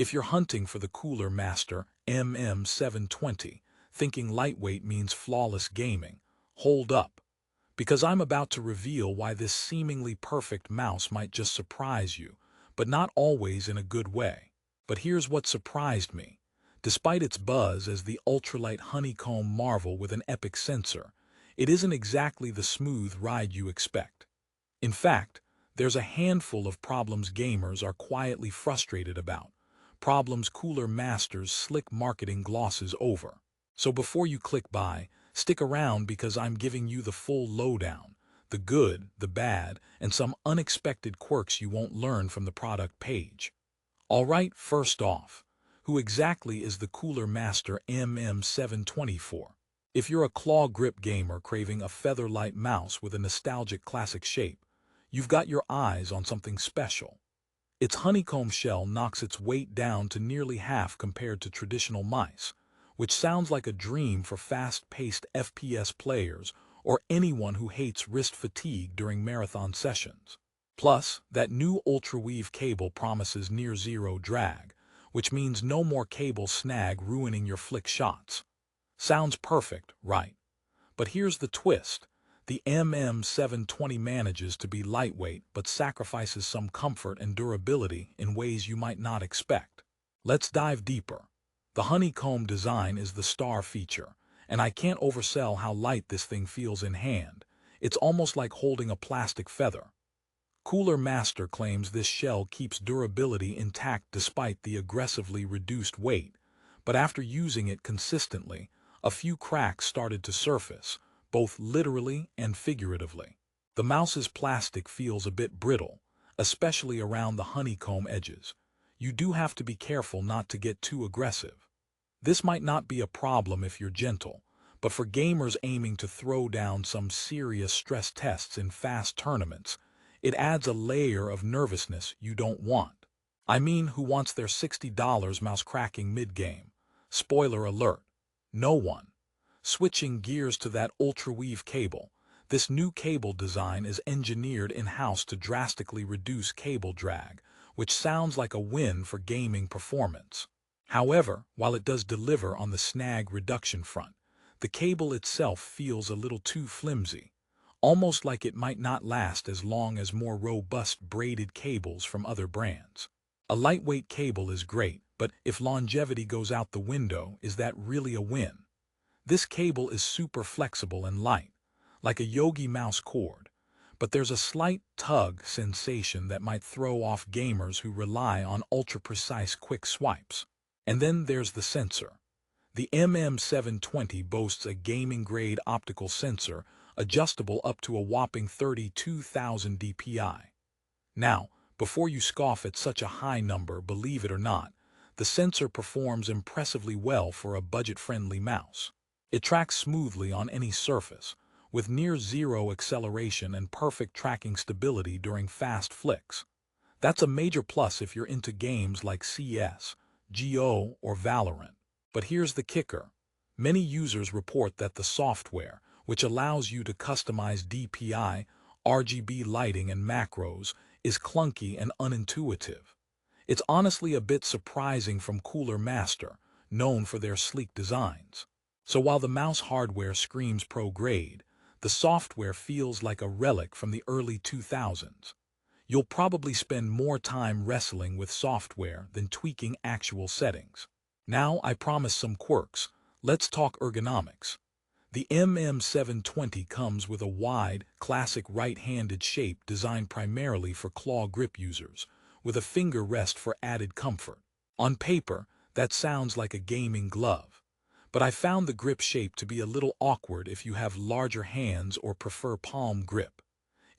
If you're hunting for the Cooler Master MM720, thinking lightweight means flawless gaming, hold up, because I'm about to reveal why this seemingly perfect mouse might just surprise you, but not always in a good way. But here's what surprised me. Despite its buzz as the ultralight honeycomb marvel with an epic sensor, it isn't exactly the smooth ride you expect. In fact, there's a handful of problems gamers are quietly frustrated about, problems Cooler Master's slick marketing glosses over. So before you click buy, stick around because I'm giving you the full lowdown, the good, the bad, and some unexpected quirks you won't learn from the product page. Alright, first off, who exactly is the Cooler Master MM720 for? If you're a claw grip gamer craving a feather-light mouse with a nostalgic classic shape, you've got your eyes on something special. Its honeycomb shell knocks its weight down to nearly half compared to traditional mice, which sounds like a dream for fast-paced FPS players or anyone who hates wrist fatigue during marathon sessions. Plus, that new ultra-weave cable promises near-zero drag, which means no more cable snag ruining your flick shots. Sounds perfect, right? But here's the twist. The MM720 manages to be lightweight but sacrifices some comfort and durability in ways you might not expect. Let's dive deeper. The honeycomb design is the star feature, and I can't oversell how light this thing feels in hand. It's almost like holding a plastic feather. Cooler Master claims this shell keeps durability intact despite the aggressively reduced weight, but after using it consistently, a few cracks started to surface, both literally and figuratively. The mouse's plastic feels a bit brittle, especially around the honeycomb edges. You do have to be careful not to get too aggressive. This might not be a problem if you're gentle, but for gamers aiming to throw down some serious stress tests in fast tournaments, it adds a layer of nervousness you don't want. I mean, who wants their $60 mouse cracking mid-game? Spoiler alert, no one. Switching gears to that ultra-weave cable, this new cable design is engineered in-house to drastically reduce cable drag, which sounds like a win for gaming performance. However, while it does deliver on the snag reduction front, the cable itself feels a little too flimsy, almost like it might not last as long as more robust braided cables from other brands. A lightweight cable is great, but if longevity goes out the window, is that really a win? This cable is super flexible and light, like a Yogi mouse cord, but there's a slight tug sensation that might throw off gamers who rely on ultra-precise quick swipes. And then there's the sensor. The MM720 boasts a gaming-grade optical sensor adjustable up to a whopping 32,000 dpi. Now, before you scoff at such a high number, believe it or not, the sensor performs impressively well for a budget-friendly mouse. It tracks smoothly on any surface, with near-zero acceleration and perfect tracking stability during fast flicks. That's a major plus if you're into games like CS, GO, or Valorant. But here's the kicker. Many users report that the software, which allows you to customize DPI, RGB lighting, and macros, is clunky and unintuitive. It's honestly a bit surprising from Cooler Master, known for their sleek designs. So while the mouse hardware screams pro-grade, the software feels like a relic from the early 2000s. You'll probably spend more time wrestling with software than tweaking actual settings. Now I promise some quirks. Let's talk ergonomics. The MM720 comes with a wide, classic right-handed shape designed primarily for claw grip users, with a finger rest for added comfort. On paper, that sounds like a gaming glove, but I found the grip shape to be a little awkward if you have larger hands or prefer palm grip.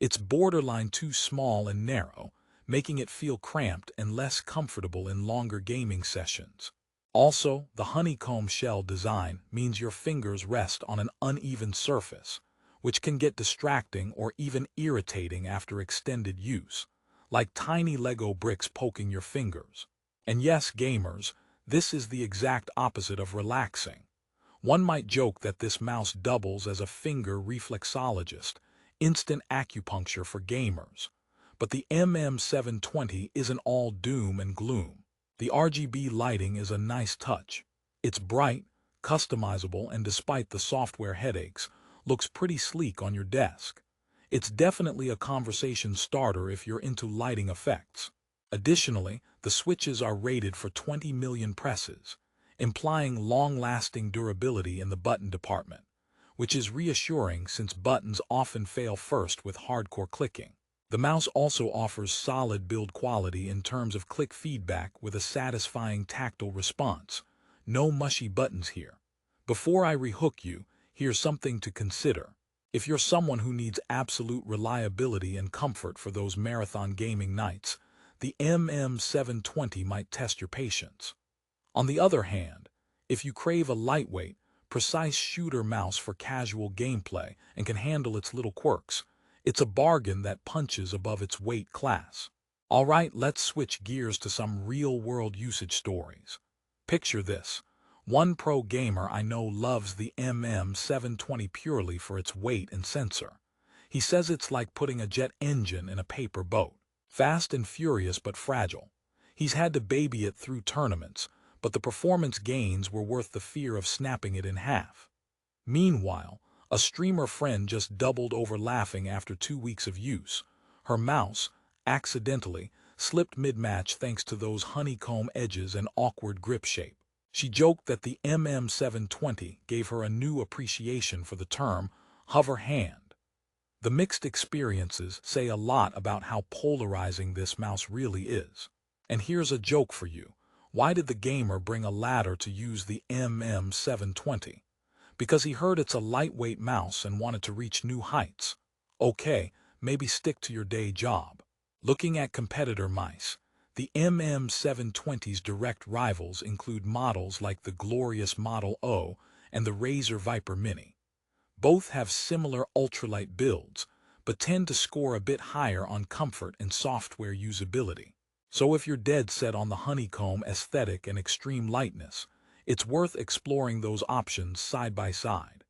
It's borderline too small and narrow, making it feel cramped and less comfortable in longer gaming sessions. Also, the honeycomb shell design means your fingers rest on an uneven surface, which can get distracting or even irritating after extended use, like tiny Lego bricks poking your fingers. And yes, gamers, this is the exact opposite of relaxing. One might joke that this mouse doubles as a finger reflexologist, instant acupuncture for gamers. But the MM720 isn't all doom and gloom. The RGB lighting is a nice touch. It's bright, customizable, and despite the software headaches, looks pretty sleek on your desk. It's definitely a conversation starter if you're into lighting effects. Additionally, the switches are rated for 20 million presses, implying long-lasting durability in the button department, which is reassuring since buttons often fail first with hardcore clicking. The mouse also offers solid build quality in terms of click feedback with a satisfying tactile response. No mushy buttons here. Before I rehook you, here's something to consider. If you're someone who needs absolute reliability and comfort for those marathon gaming nights, the MM720 might test your patience. On the other hand, if you crave a lightweight, precise shooter mouse for casual gameplay and can handle its little quirks, it's a bargain that punches above its weight class. Alright, let's switch gears to some real-world usage stories. Picture this. One pro gamer I know loves the MM720 purely for its weight and sensor. He says it's like putting a jet engine in a paper boat. Fast and furious but fragile. He's had to baby it through tournaments, but the performance gains were worth the fear of snapping it in half. Meanwhile, a streamer friend just doubled over laughing after 2 weeks of use. Her mouse, accidentally, slipped mid-match thanks to those honeycomb edges and awkward grip shape. She joked that the MM720 gave her a new appreciation for the term hover hand. The mixed experiences say a lot about how polarizing this mouse really is. And here's a joke for you. Why did the gamer bring a ladder to use the MM720? Because he heard it's a lightweight mouse and wanted to reach new heights. Okay, maybe stick to your day job. Looking at competitor mice, the MM720's direct rivals include models like the glorious Model O and the Razer Viper Mini. Both have similar ultralight builds, but tend to score a bit higher on comfort and software usability. So if you're dead set on the honeycomb aesthetic and extreme lightness, it's worth exploring those options side by side.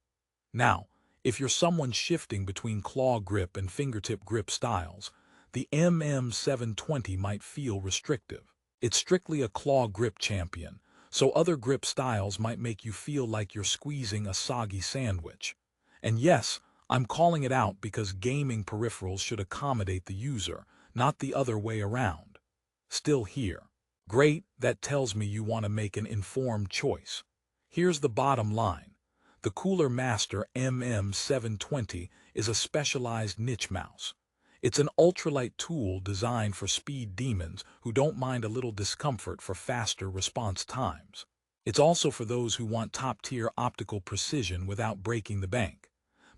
Now, if you're someone shifting between claw grip and fingertip grip styles, the MM720 might feel restrictive. It's strictly a claw grip champion, so other grip styles might make you feel like you're squeezing a soggy sandwich. And yes, I'm calling it out because gaming peripherals should accommodate the user, not the other way around. Still here. Great, that tells me you want to make an informed choice. Here's the bottom line. The Cooler Master MM720 is a specialized niche mouse. It's an ultralight tool designed for speed demons who don't mind a little discomfort for faster response times. It's also for those who want top-tier optical precision without breaking the bank.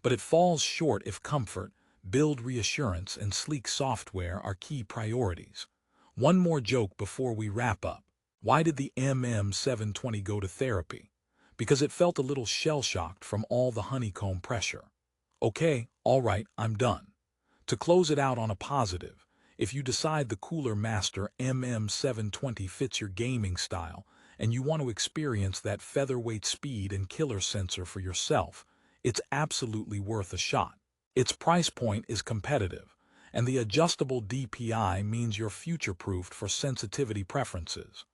But it falls short if comfort, build reassurance, and sleek software are key priorities. One more joke before we wrap up. Why did the MM720 go to therapy? Because it felt a little shell-shocked from all the honeycomb pressure. Okay, alright, I'm done. To close it out on a positive, if you decide the Cooler Master MM720 fits your gaming style and you want to experience that featherweight speed and killer sensor for yourself, it's absolutely worth a shot. Its price point is competitive, and the adjustable DPI means you're future-proofed for sensitivity preferences.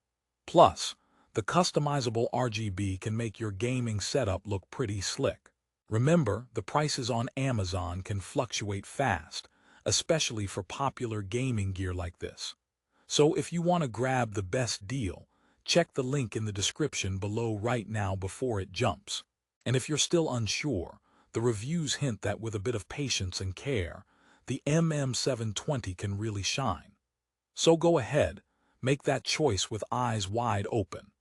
Plus, the customizable RGB can make your gaming setup look pretty slick. Remember, the prices on Amazon can fluctuate fast, especially for popular gaming gear like this. So if you want to grab the best deal, check the link in the description below right now before it jumps. And if you're still unsure, the reviews hint that with a bit of patience and care, the MM720 can really shine. So go ahead, make that choice with eyes wide open.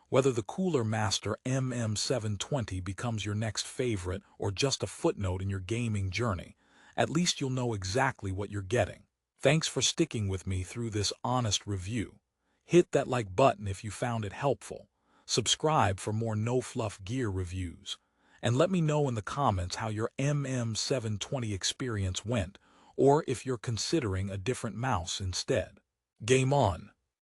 Whether the Cooler Master MM720 becomes your next favorite or just a footnote in your gaming journey, at least you'll know exactly what you're getting. Thanks for sticking with me through this honest review. Hit that like button if you found it helpful. Subscribe for more no-fluff gear reviews. And let me know in the comments how your MM720 experience went, or if you're considering a different mouse instead. Game on!